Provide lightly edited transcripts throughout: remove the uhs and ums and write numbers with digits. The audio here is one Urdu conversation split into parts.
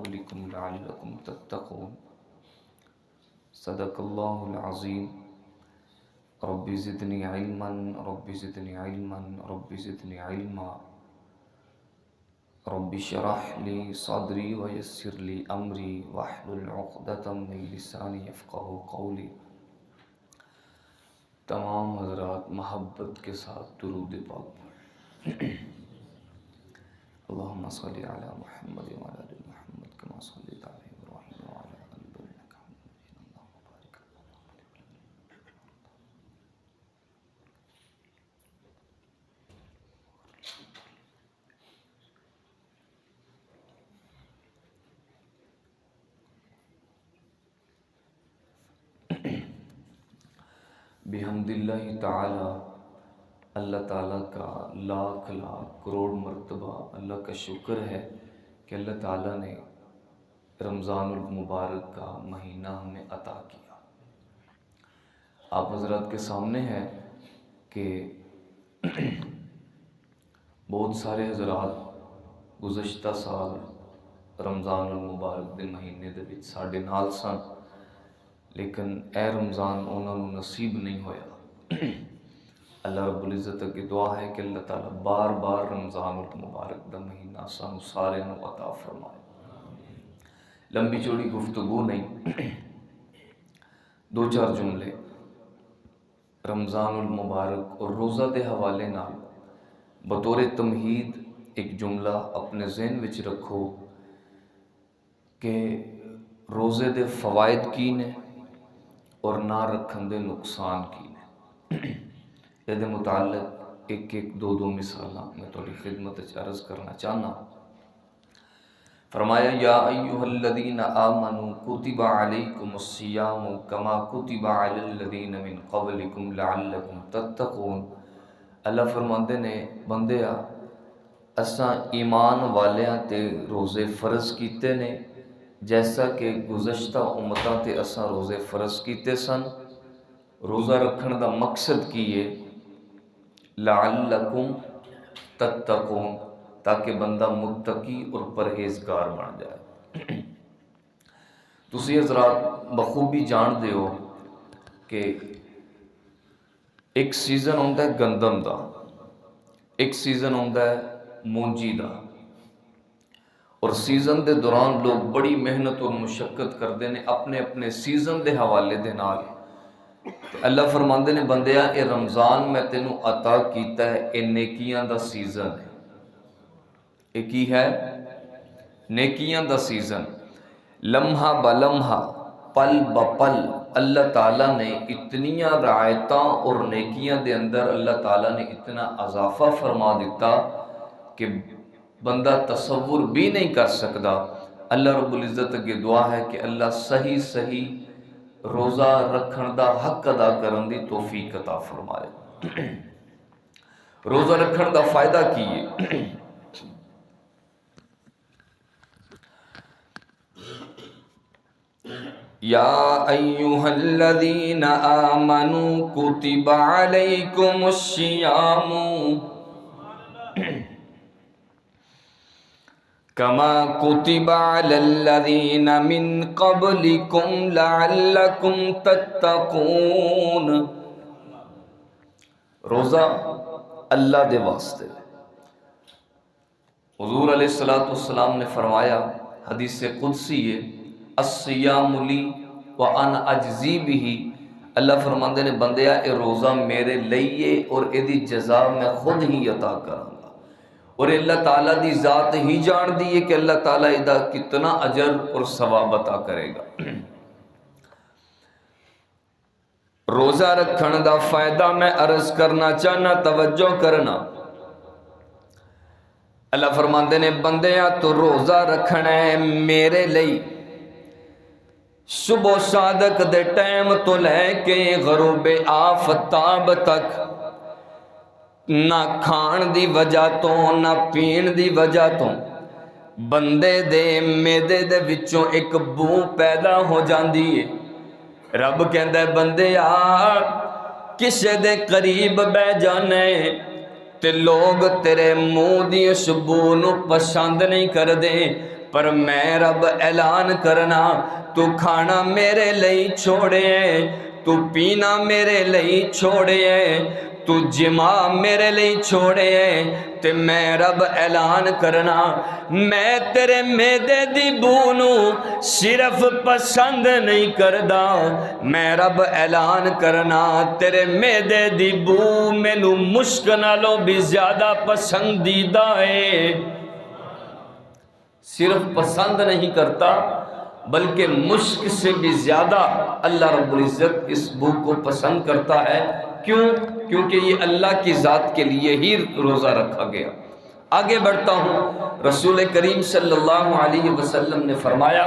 قبلكم لعلكم تتقون صدق اللہ العظیم رب زدنی علما رب زدنی علما رب زدنی علما رب اشرح لی صدری ویسر لی امری واحلل عقدۃ من لسانی یفقہوا قولی۔ تمام حضرات محبت کے ساتھ درود پاک پڑھیں۔ اللہم صلی علی محمد وعلی آل محمد کما صلیت علی ابراہیم وعلی آل ابراہیم انک حمید مجید۔ اللہم بارک علی بحمد اللہ تعالی، اللہ تعالیٰ کا لاکھ لاکھ کروڑ مرتبہ اللہ کا شکر ہے کہ اللہ تعالیٰ نے رمضان المبارک کا مہینہ ہمیں عطا کیا۔ آپ حضرات کے سامنے ہے کہ بہت سارے حضرات گزشتہ سال رمضان المبارک دے مہینے دے وچ ساڈے نال سن، لیکن اے رمضان انہوں نے نصیب نہیں ہویا۔ اللہ رب العزت کی دعا ہے کہ اللہ تعالیٰ بار بار رمضان المبارک دا مہینہ سانو سارے نو عطا فرمائے۔ لمبی چوڑی گفتگو نہیں، دو چار جملے رمضان المبارک اور روزہ دے حوالے نال بطور تمہید ایک جملہ اپنے ذہن وچ رکھو کہ روزے دے فوائد کی نے اور نہ رکھن دے نقصان کی نے۔ یہ متعلق ایک دو مثالاں میں تھوڑی خدمت عرض کرنا چاہنا۔ فرمایا یا ایھا الذین آمنوا کتب علیکم الصیام کما کتب علی الذین من قبلکم لعلکم تتقون۔ اللہ فرماندے نے بندیا اساں ایمان والیاں تے روزے فرض کیتے نے جیسا کہ گزشتہ امتاں تے اساں روزے فرض کیتے سن۔ روزہ رکھن دا مقصد کی ہے لعلکم تتقون، تاکہ بندہ متقی اور پرہیزگار بن جائے۔ تسی حضرات بخوبی جان دے ہو کہ ایک سیزن ہوندا ہے گندم دا، ایک سیزن ہوندا ہے مونجی دا، اور سیزن دے دوران لوگ بڑی محنت اور مشقت کردے نے اپنے اپنے سیزن دے حوالے دے نال۔ اللہ فرماندے نے بندیا اے رمضان میں تینوں عطا کیتا ہے، اے نیکیاں دا سیزن ہے۔ اے کی ہے؟ نیکیاں دا سیزن۔ لمحہ بلمحہ پل بپل اللہ تعالیٰ نے اتنیاں رعایتاں اور نیکیاں دے اندر اللہ تعالیٰ نے اتنا اضافہ فرما دیتا کہ بندہ تصور بھی نہیں کر سکتا۔ اللہ رب العزت کی دعا ہے کہ اللہ صحیح صحیح روزہ رکھن دا حق ادا کرن دی توفیق عطا فرمائے۔ روزہ رکھن دا فائدہ کی ہے؟ یا ایھا الذین آمنوا کتب علیکم الصیام کما کتب علی الذین من قبلکم لعلکم تتقون۔ روزہ اللہ دے واسطے۔ حضور علیہ السلام نے فرمایا، حدیث قدسی ہے، الصیام لی وانا اجزی بہ۔ اللہ فرماندے نے بندیا اے روزہ میرے لئیے اور اے دی جزا میں خود ہی عطا کراں گا، اور اللہ تعالیٰ دی ذات ہی جان دی ہے کہ اللہ تعالیٰ ادا کتنا اجر اور ثواب عطا کرے گا۔ روزہ رکھن دا فائدہ میں عرض کرنا چاہنا، توجہ کرنا۔ اللہ فرماندے نے بندیاں تو روزہ رکھنا ہے میرے لئی صبح صادق دے ٹائم تو لے کے غروب آفتاب تک، نہ کھان دی وجہ تو نہ پین دی وجہ تو بندے دے میدے دے وچوں ایک بو پیدا ہو جاندی ہے۔ رب کہندا ہے بندے کسے دے قریب بہ جانے تے لوگ تیرے منہ دی اس بو نو پسند نہیں کردے، پر میں رب اعلان کرنا تو کھانا میرے لئی چھوڑے تو پینا میرے لئی چھوڑے تو جمع میرے لئی چھوڑے تے میں رب اعلان کرنا میں تیرے میدے دی بونو صرف پسند نہیں کردا، میں رب اعلان کرنا تیرے میدے دی بو مینوں مشک نالوں بھی زیادہ پسندیدہ ہے۔ صرف پسند نہیں کرتا بلکہ مشک سے بھی زیادہ اللہ رب العزت اس بو کو پسند کرتا ہے۔ کیوں؟ کیونکہ یہ اللہ کی ذات کے لیے ہی روزہ رکھا گیا۔ آگے بڑھتا ہوں، رسول کریم صلی اللہ علیہ وسلم نے فرمایا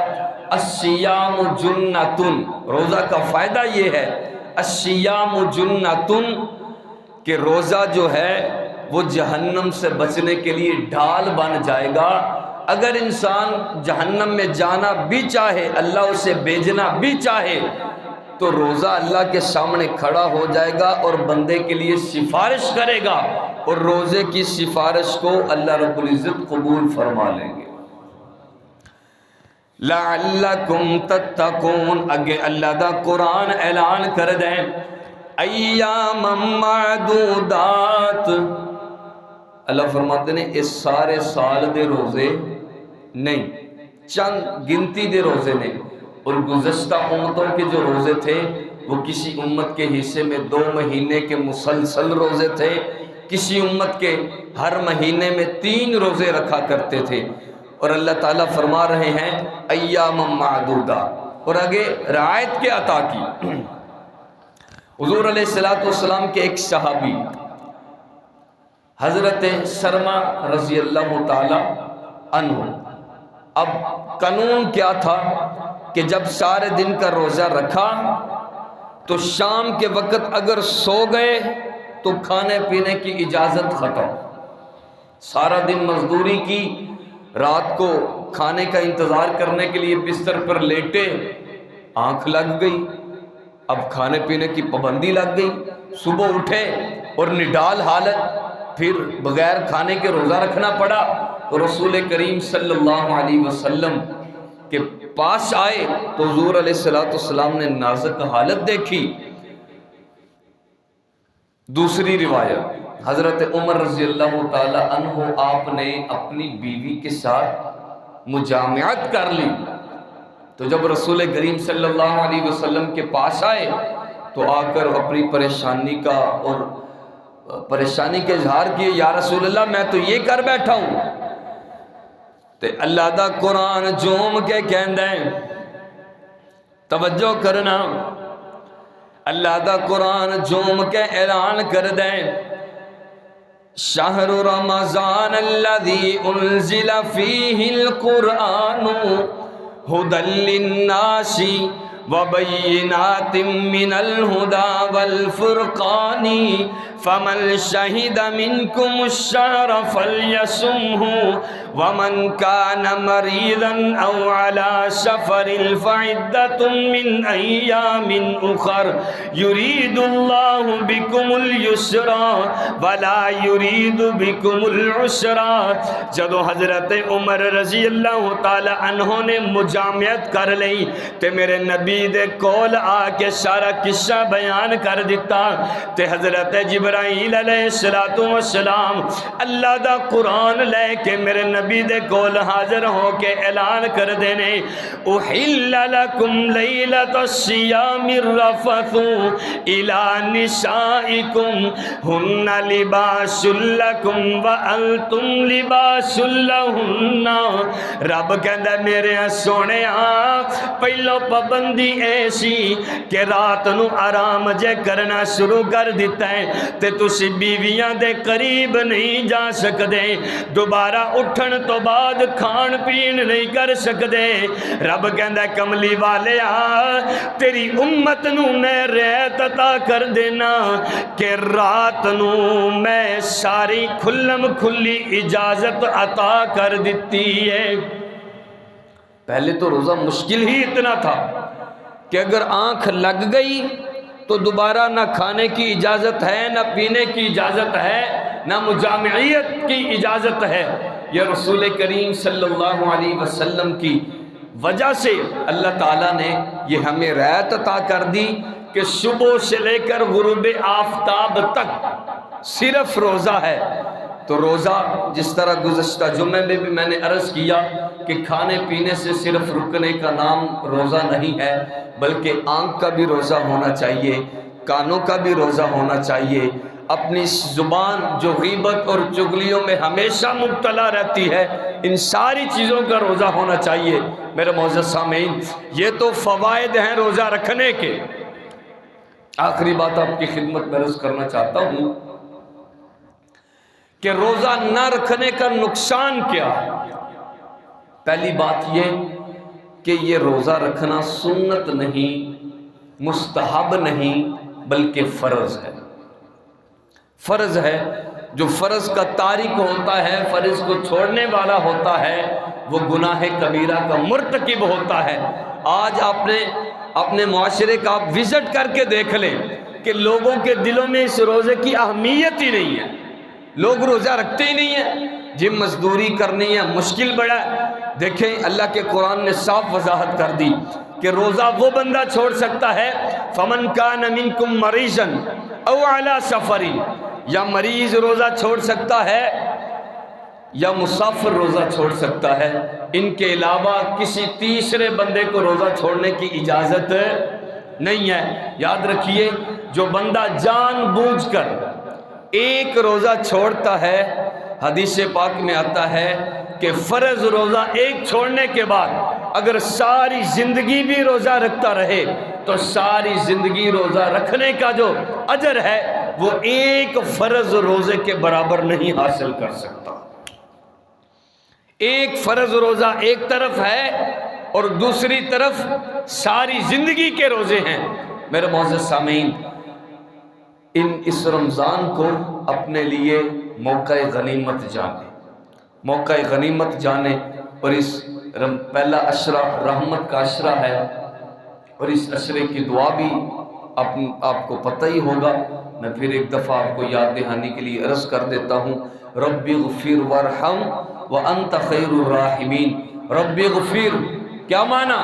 الصیام جنتن، روزہ کا فائدہ یہ ہے الصیام جنتن کہ روزہ جو ہے وہ جہنم سے بچنے کے لیے ڈھال بن جائے گا۔ اگر انسان جہنم میں جانا بھی چاہے، اللہ اسے بھیجنا بھی چاہے، تو روزہ اللہ کے سامنے کھڑا ہو جائے گا اور بندے کے لیے سفارش کرے گا، اور روزے کی سفارش کو اللہ رب العزت قبول فرما لیں گے۔ لعلکم تتقون، اگے اللہ دا قرآن اعلان کر دیں ایام معدودات، اللہ فرماتے ہیں اس سارے سال دے روزے نہیں، چند گنتی دے روزے نہیں۔ اور گزشتہ امتوں کے جو روزے تھے وہ کسی امت کے حصے میں 2 مہینے کے مسلسل روزے تھے، کسی امت کے ہر مہینے میں 3 روزے رکھا کرتے تھے، اور اللہ تعالیٰ فرما رہے ہیں ایام معدودہ، اور آگے رعایت کے عطا کی۔ حضور علیہ السلام کے ایک صحابی حضرت سرما رضی اللہ تعالی عنہ، اب قانون کیا تھا کہ جب سارے دن کا روزہ رکھا تو شام کے وقت اگر سو گئے تو کھانے پینے کی اجازت ختم۔ سارا دن مزدوری کی، رات کو کھانے کا انتظار کرنے کے لیے بستر پر لیٹے، آنکھ لگ گئی، اب کھانے پینے کی پابندی لگ گئی، صبح اٹھے اور نڈال حالت، پھر بغیر کھانے کے روزہ رکھنا پڑا۔ تو رسول کریم صلی اللہ علیہ وسلم کے پاس آئے تو حضور علیہ السلام نے نازک حالت دیکھی۔ دوسری روایت، حضرت عمر رضی اللہ تعالی عنہ آپ نے اپنی بیوی کے ساتھ مجامعت کر لی، تو جب رسول کریم صلی اللہ علیہ وسلم کے پاس آئے تو آ کر اپنی پریشانی کا اور پریشانی کے اظہار کیے، یا رسول اللہ میں تو یہ کر بیٹھا ہوں۔ تے اللہ دا قرآن جوم کے کہندا ہے، توجہ کرنا، اللہ دا قرآن جوم کے اعلان کر دیں شہر رمضان الذی انزل فیہ القرآن ھدی للناس وبینات من الہدی والفرقان فمن شہد منکم الشہر فلیصمہ ومن کان مریضا او علی سفر فعدۃ من ایام اخر یرید اللہ بکم اليسر ولا یرید بکم العسر۔ جدو حضرت عمر رضی اللہ تعالی عنہ نے مجامعت کر لی تے میرے نبی دے کول آ کے سارا قصہ بیان کر دیتا، تے حضرت جبرائیل علیہ السلام اللہ دا قرآن لے کے میرے نبی دے کول حاضر ہو کے اعلان کر دینے احل لکم لیلۃ الصیام الرفث الی نسائکم ہن لباس لکم وانتم لباس لہن۔ رب کہندا میرے سونے پہلو پابندی ایسی کہ رات نو آرام جے کرنا شروع کر دیتا ہے تے تسی بیویاں دے قریب نہیں جا سکدے، دوبارہ اٹھن تو بعد کھان پین نہیں کر سکدے۔ رب کہندا کملی والے تیری امت نو میں رعایت عطا کر دینا کہ رات نو میں ساری کھلم کھلی اجازت عطا کر دیتی ہے۔ پہلے تو روزہ مشکل ہی اتنا تھا کہ اگر آنکھ لگ گئی تو دوبارہ نہ کھانے کی اجازت ہے، نہ پینے کی اجازت ہے، نہ مجامعیت کی اجازت ہے۔ یہ رسول کریم صلی اللہ علیہ وسلم کی وجہ سے اللہ تعالیٰ نے یہ ہمیں رعایت عطا کر دی کہ صبح سے لے کر غروب آفتاب تک صرف روزہ ہے۔ تو روزہ جس طرح گزشتہ جمعے میں بھی میں نے عرض کیا کہ کھانے پینے سے صرف رکنے کا نام روزہ نہیں ہے، بلکہ آنکھ کا بھی روزہ ہونا چاہیے، کانوں کا بھی روزہ ہونا چاہیے، اپنی زبان جو غیبت اور چغلیوں میں ہمیشہ مبتلا رہتی ہے، ان ساری چیزوں کا روزہ ہونا چاہیے۔ میرے معزز سامعین، یہ تو فوائد ہیں روزہ رکھنے کے۔ آخری بات آپ کی خدمت میں عرض کرنا چاہتا ہوں کہ روزہ نہ رکھنے کا نقصان کیا ہے۔ پہلی بات یہ کہ یہ روزہ رکھنا سنت نہیں، مستحب نہیں، بلکہ فرض ہے۔ فرض ہے۔ جو فرض کا تارک ہوتا ہے، فرض کو چھوڑنے والا ہوتا ہے، وہ گناہ کبیرہ کا مرتکب ہوتا ہے۔ آج آپ نے اپنے معاشرے کا آپ وزٹ کر کے دیکھ لیں کہ لوگوں کے دلوں میں اس روزے کی اہمیت ہی نہیں ہے، لوگ روزہ رکھتے ہی نہیں ہیں۔ جم مزدوری کرنی ہے، مشکل بڑا ہے۔ دیکھیں اللہ کے قرآن نے صاف وضاحت کر دی کہ روزہ وہ بندہ چھوڑ سکتا ہے فمن کان منکم مریضا او علی سفر، یا مریض روزہ چھوڑ سکتا ہے یا مسافر روزہ چھوڑ سکتا ہے، ان کے علاوہ کسی تیسرے بندے کو روزہ چھوڑنے کی اجازت نہیں ہے۔ یاد رکھیے، جو بندہ جان بوجھ کر ایک روزہ چھوڑتا ہے، حدیث پاک میں آتا ہے کہ فرض روزہ ایک چھوڑنے کے بعد اگر ساری زندگی بھی روزہ رکھتا رہے تو ساری زندگی روزہ رکھنے کا جو اجر ہے وہ ایک فرض روزے کے برابر نہیں حاصل کر سکتا۔ ایک فرض روزہ ایک طرف ہے اور دوسری طرف ساری زندگی کے روزے ہیں۔ میرے معزز سامعین، اس رمضان کو اپنے لیے موقع غنیمت جانیں، موقع غنیمت جانیں، اور اس پہلا عشرہ رحمت کا عشرہ ہے، اور اس عشرے کی دعا بھی آپ کو پتہ ہی ہوگا۔ میں پھر ایک دفعہ آپ کو یاد دہانی کے لیے عرض کر دیتا ہوں، رب اغفر وارحم وانت خیر الراحمین۔ رب اغفر کیا معنی؟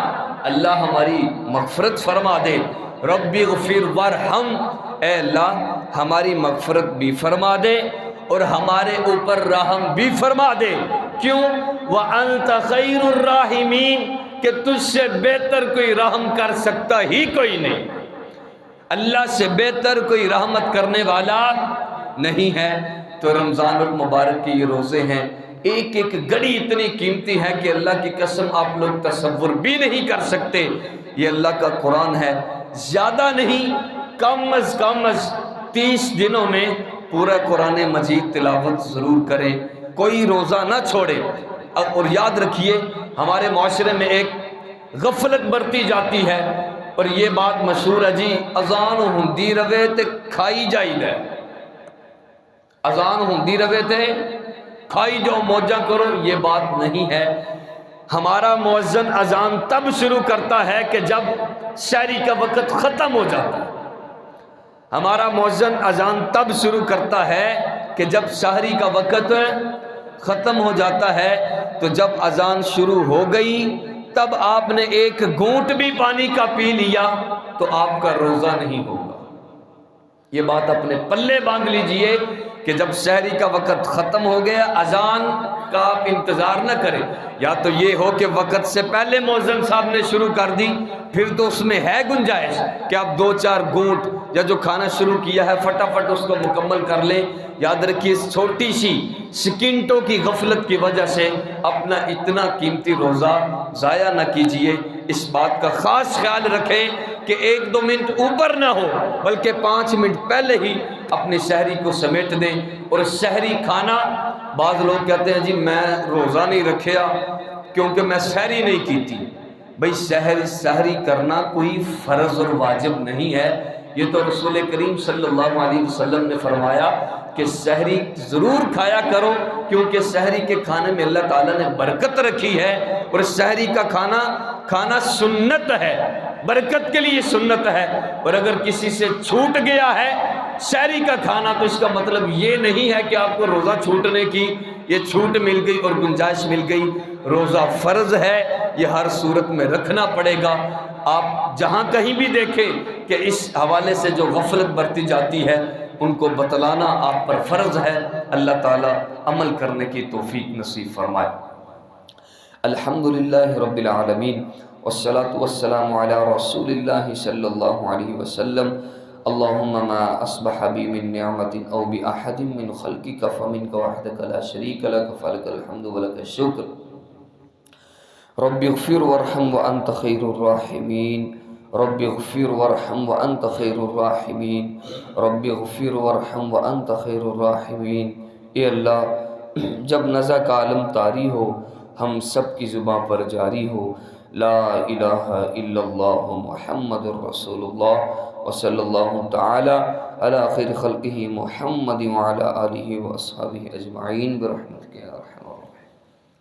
اللہ ہماری مغفرت فرما دے۔ رب اغفر وارحم، اے اللہ ہماری مغفرت بھی فرما دے اور ہمارے اوپر رحم بھی فرما دے۔ کیوں؟ وانت خیر الراحمین، کہ تجھ سے بہتر کوئی رحم کر سکتا ہی کوئی نہیں، اللہ سے بہتر کوئی رحمت کرنے والا نہیں ہے۔ تو رمضان المبارک کے یہ روزے ہیں، ایک ایک گھڑی اتنی قیمتی ہے کہ اللہ کی قسم آپ لوگ تصور بھی نہیں کر سکتے۔ یہ اللہ کا قرآن ہے، زیادہ نہیں، کم از کم 30 دنوں میں پورا قرآن مجید تلاوت ضرور کریں، کوئی روزہ نہ چھوڑے۔ اور یاد رکھیے، ہمارے معاشرے میں ایک غفلت برتی جاتی ہے، اور یہ بات مشہور ہے جی، اذان ہوندی رہے تے کھائی جائی لے، اذان ہوندی رہے تے کھائی جاؤ، موجہ کرو، یہ بات نہیں ہے۔ ہمارا مؤذن اذان تب شروع کرتا ہے کہ جب سحری کا وقت ختم ہو جاتا ہے۔ ہمارا مؤذن اذان تب شروع کرتا ہے کہ جب سحری کا وقت ختم ہو جاتا ہے۔ تو جب اذان شروع ہو گئی تب آپ نے ایک گھونٹ بھی پانی کا پی لیا تو آپ کا روزہ نہیں ہوگا۔ یہ بات اپنے پلے باندھ لیجئے کہ جب سحری کا وقت ختم ہو گیا، اذان کا آپ انتظار نہ کریں۔ یا تو یہ ہو کہ وقت سے پہلے مؤذن صاحب نے شروع کر دی، پھر تو اس میں ہے گنجائش کہ آپ 2-4 گھونٹ یا جو کھانا شروع کیا ہے فٹافٹ اس کو مکمل کر لیں۔ یاد رکھیے، اس چھوٹی سی سکنٹوں کی غفلت کی وجہ سے اپنا اتنا قیمتی روزہ ضائع نہ کیجیے۔ اس بات کا خاص خیال رکھیں کہ 1-2 منٹ اوپر نہ ہو، بلکہ 5 منٹ پہلے ہی اپنی سحری کو سمیٹ دیں۔ اور سحری کھانا، بعض لوگ کہتے ہیں جی میں روزہ نہیں رکھیا کیونکہ میں سحری نہیں کی تھی۔ بھئی سحری کرنا کوئی فرض اور واجب نہیں ہے، یہ تو رسول کریم صلی اللہ علیہ وسلم نے فرمایا کہ سحری ضرور کھایا کرو، کیونکہ سحری کے کھانے میں اللہ تعالیٰ نے برکت رکھی ہے، اور سحری کا کھانا سنت ہے، برکت کے لیے سنت ہے۔ اور اگر کسی سے چھوٹ گیا ہے سحری کا کھانا تو اس کا مطلب یہ نہیں ہے کہ آپ کو روزہ چھوٹنے کی یہ چھوٹ مل گئی اور گنجائش مل گئی، روزہ فرض ہے، یہ ہر صورت میں رکھنا پڑے گا۔ آپ جہاں کہیں بھی دیکھیں کہ اس حوالے سے جو غفلت برتی جاتی ہے ان کو بتلانا آپ پر فرض ہے۔ اللہ تعالیٰ عمل کرنے کی توفیق نصیب فرمائے۔ الحمدللہ رب العالمین والصلاة والسلام علی رسول اللہ صلی اللہ علیہ وسلم۔ اللہم ما اصبح بی من نعمت او بأحد من خلقک فمنک وحدک لا شریک لک فلک الحمد ولک الشکر۔ رب اغفر وارحم وانت خیر الراحمین، رب اغفر وارحم وانت خیر الراحمین، رب اغفر وارحم وانت خیر الراحمین۔ اے اللہ، جب نزع کا عالم طاری ہو، ہم سب کی زباں پر جاری ہو لا الہ الا اللہ محمد الرسول اللہ، وصلی اللہ تعالی علی خیر خلقہ محمد وعلی آلہ واصحابہ اجمعین برحمتک۔